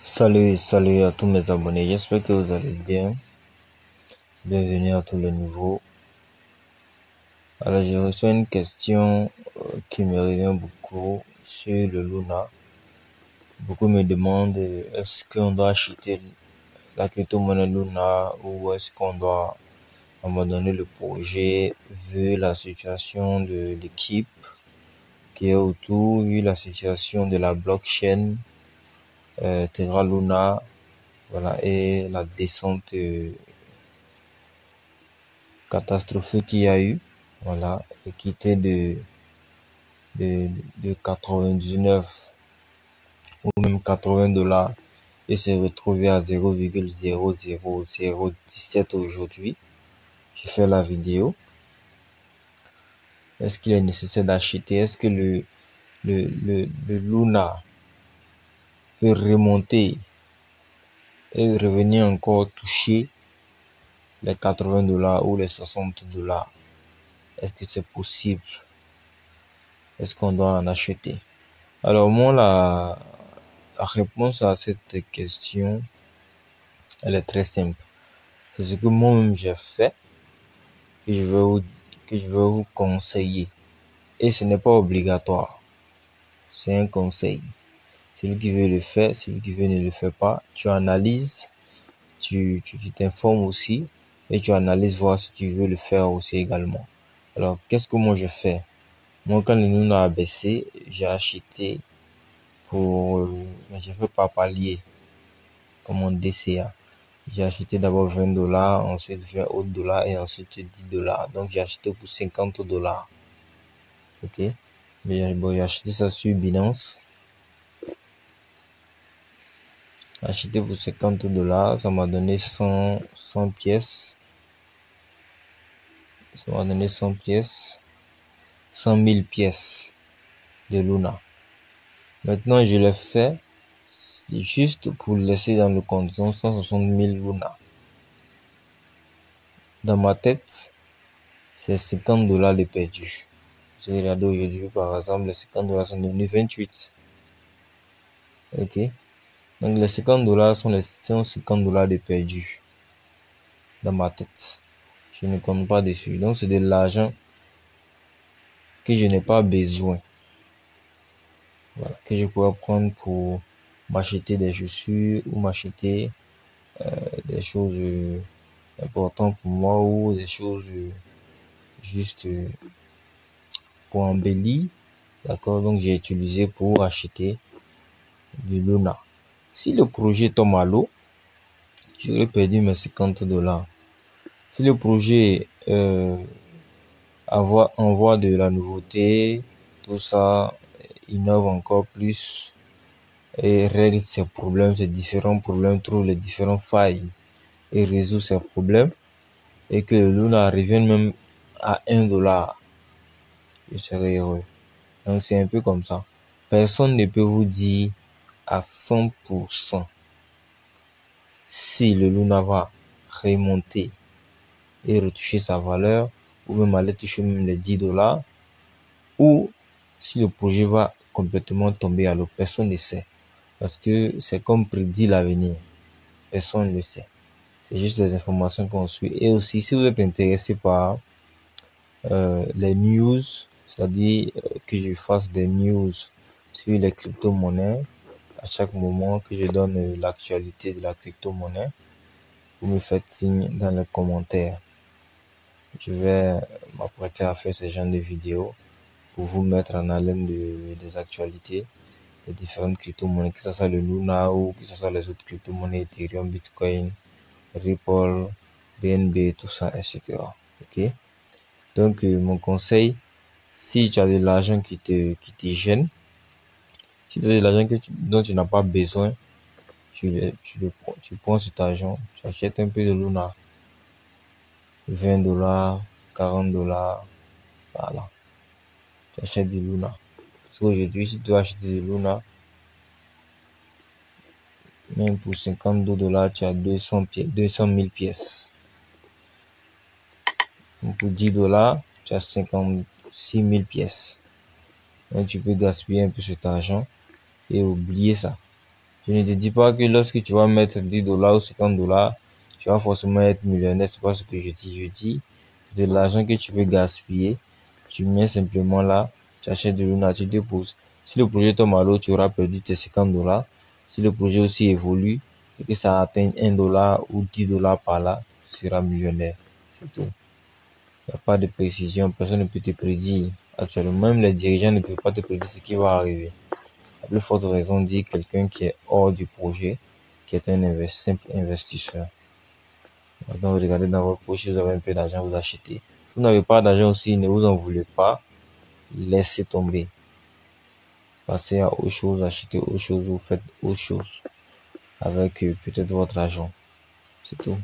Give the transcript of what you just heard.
Salut à tous mes abonnés, j'espère que vous allez bien. Bienvenue à tous les nouveaux. Alors j'ai reçu une question qui me revient beaucoup sur le Luna. Beaucoup me demandent est-ce qu'on doit acheter la crypto-monnaie Luna ou est-ce qu'on doit abandonner le projet vu la situation de l'équipe qui est autour, vu la situation de la blockchain Terra Luna, voilà, et la descente catastrophique qu'il y a eu, voilà, et qui était de 99 ou même $80 et s'est retrouvé à 0,00017 aujourd'hui. J'ai fait la vidéo. Est-ce qu'il est nécessaire d'acheter? Est-ce que le Luna peut remonter et revenir encore toucher les $80 ou les $60? Est-ce que c'est possible? Est-ce qu'on doit en acheter? Alors moi, la réponse à cette question, elle est très simple. C'est ce que moi-même j'ai fait, que je vais vous conseiller. Et ce n'est pas obligatoire. C'est un conseil. Celui qui veut le faire, celui qui veut ne le fait pas. Tu analyses, tu t'informes aussi et tu analyses voir si tu veux le faire aussi également. Alors, qu'est-ce que moi je fais? Moi, quand le Luna a baissé, j'ai acheté mais je fais pas palier comme en DCA. J'ai acheté d'abord $20, ensuite $20 autres et ensuite $10. Donc j'ai acheté pour $50. Ok. Mais bon, j'ai acheté ça sur Binance. Acheté pour $50, ça m'a donné 100 pièces. Ça m'a donné 100 pièces. 100 000 pièces de Luna. Maintenant, je l'ai fait juste pour laisser dans le compte 160 000 Luna. Dans ma tête, c'est $50 de perdu. J'ai regardé aujourd'hui, par exemple, les $50 sont devenus 28. Ok. Donc, les $50 sont $50 de perdu. Dans ma tête. Je ne compte pas dessus. Donc, c'est de l'argent que je n'ai pas besoin. Voilà. Que je pourrais prendre pour m'acheter des chaussures ou m'acheter des choses importantes pour moi ou des choses juste pour embellir. D'accord. Donc, j'ai utilisé pour acheter du Luna. Si le projet tombe à l'eau, j'aurais perdu mes $50. Si le projet envoie de la nouveauté, tout ça, innove encore plus et règle ses problèmes, ses différents problèmes, trouve les différentes failles et résout ses problèmes, et que le Luna revienne même à $1, je serais heureux. Donc c'est un peu comme ça. Personne ne peut vous dire à 100% si le Luna va remonter et retoucher sa valeur, ou même aller toucher même les $10, ou si le projet va complètement tomber à l'eau. Personne ne sait, parce que c'est comme prédit l'avenir. Personne ne le sait. C'est juste les informations qu'on suit. Et aussi, si vous êtes intéressé par les news, c'est-à-dire que je fasse des news sur les crypto-monnaies à chaque moment, que je donne l'actualité de la crypto-monnaie, vous me faites signe dans les commentaires. Je vais m'apprêter à faire ce genre de vidéos pour vous mettre en haleine des actualités des différentes crypto-monnaies, que ce soit le Luna ou que ce soit les autres crypto-monnaies, Ethereum, Bitcoin, Ripple, BNB, tout ça, etc. Ok. Donc, mon conseil, si tu as de l'argent qui te gêne, si tu as de l'argent dont tu n'as pas besoin, tu prends cet argent, tu achètes un peu de Luna, $20, $40, voilà. Tu achètes du Luna. Parce qu'aujourd'hui, si tu dois acheter du Luna, même pour $52, tu as 200 000 pièces. Donc pour $10, tu as 56 000 pièces. Donc tu peux gaspiller un peu cet argent et oublier ça. Je ne te dis pas que lorsque tu vas mettre 10 dollars ou 50 dollars, tu vas forcément être millionnaire. C'est pas ce que je dis. Je dis, c'est de l'argent que tu peux gaspiller. Tu mets simplement là, tu achètes de l'eau, tu déposes. Si le projet tombe à l'eau, tu auras perdu tes 50 dollars. Si le projet aussi évolue et que ça atteint 1 dollar ou 10 dollars par là, tu seras millionnaire. C'est tout. Il n'y a pas de précision. Personne ne peut te prédire. Actuellement, même les dirigeants ne peuvent pas te prédire ce qui va arriver. À plus forte raison dire quelqu'un qui est hors du projet, qui est un simple investisseur. Donc, vous regardez dans votre poche, si vous avez un peu d'argent, vous achetez. Si vous n'avez pas d'argent aussi, ne vous en voulez pas. Laissez tomber. Passez à autre chose, achetez autre chose ou faites autre chose avec peut-être votre argent. C'est tout.